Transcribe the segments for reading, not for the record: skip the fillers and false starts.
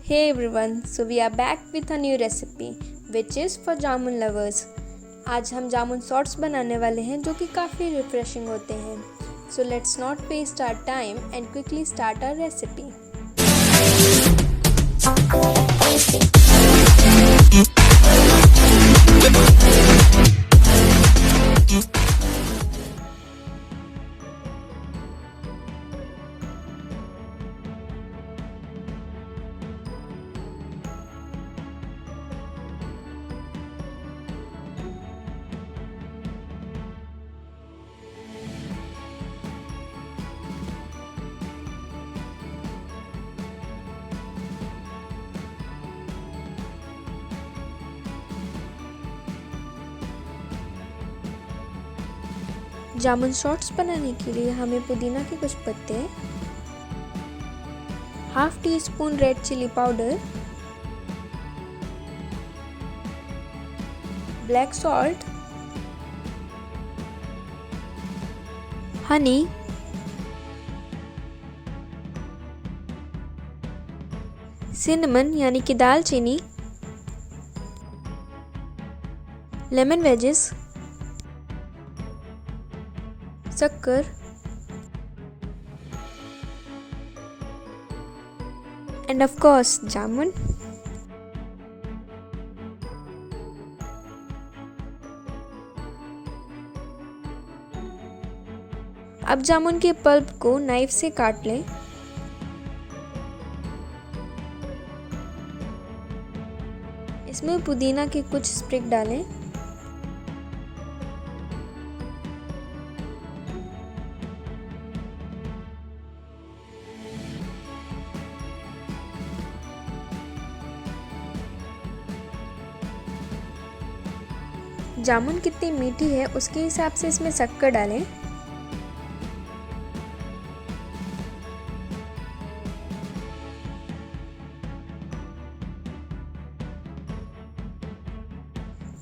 Hey everyone, so we are back with a new recipe which is for jamun lovers। आज हम जामुन shots बनाने वाले हैं जो कि काफ़ी रिफ्रेशिंग होते हैं। So let's not waste our time and quickly start our recipe। जामुन शॉर्ट्स बनाने के लिए हमें पुदीना के कुछ पत्ते, half teaspoon red chilli powder, black salt, honey, cinnamon यानी कि दालचीनी, लेमन वेजेस, शक्कर एंड ऑफ कोर्स जामुन। अब जामुन के पल्प को नाइफ से काट लें। इसमें पुदीना के कुछ स्प्रिग डालें। जामुन कितनी मीठी है उसके हिसाब से इसमें शक्कर डालें।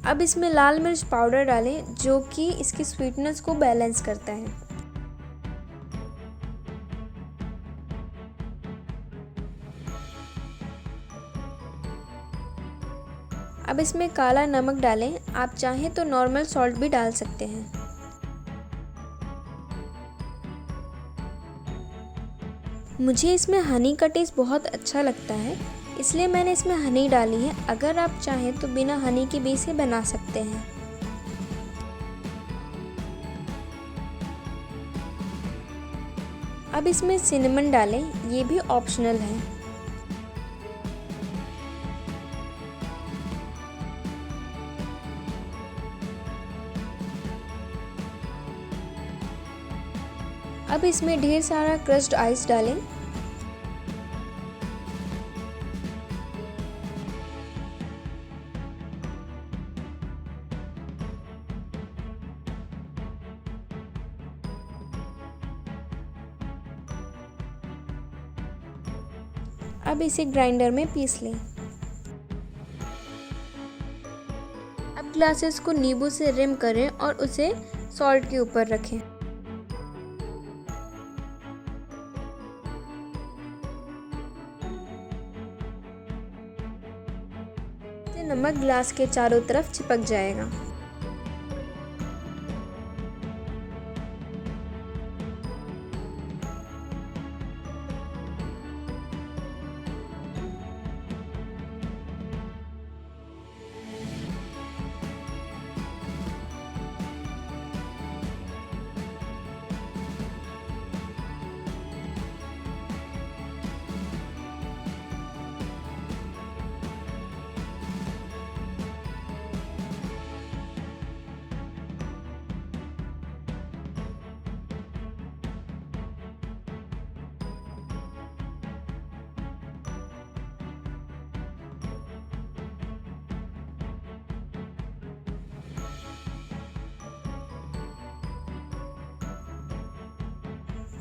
अब इसमें लाल मिर्च पाउडर डालें जो कि इसकी स्वीटनेस को बैलेंस करता है। अब इसमें काला नमक डालें, आप चाहें तो नॉर्मल सॉल्ट भी डाल सकते हैं। मुझे इसमें हनी का टेस्ट बहुत अच्छा लगता है इसलिए मैंने इसमें हनी डाली है। अगर आप चाहें तो बिना हनी के भी इसे बना सकते हैं। अब इसमें सिनेमन डालें, ये भी ऑप्शनल है। अब इसमें ढेर सारा क्रश्ड आइस डालें। अब इसे ग्राइंडर में पीस लें। अब ग्लासेस को नींबू से रिम करें और उसे सॉल्ट के ऊपर रखें। नमक ग्लास के चारों तरफ चिपक जाएगा।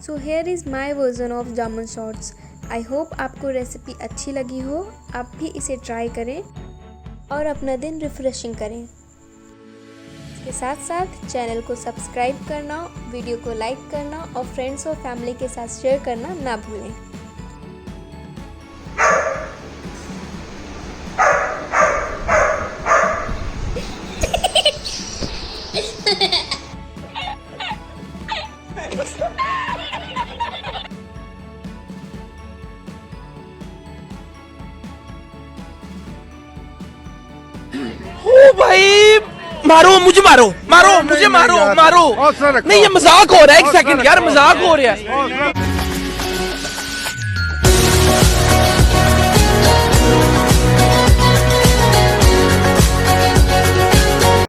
So here is my version of jamun shorts. I hope आपको रेसिपी अच्छी लगी हो। आप भी इसे ट्राई करें और अपना दिन रिफ्रेशिंग करें। इसके साथ साथ चैनल को सब्सक्राइब करना, वीडियो को लाइक करना और फ्रेंड्स और फैमिली के साथ शेयर करना ना भूलें। ओ भाई मारो मुझे, मारो मारो मुझे, मारो मारो। नहीं ये मजाक हो रहा है, एक सेकंड यार, मजाक हो रहा है।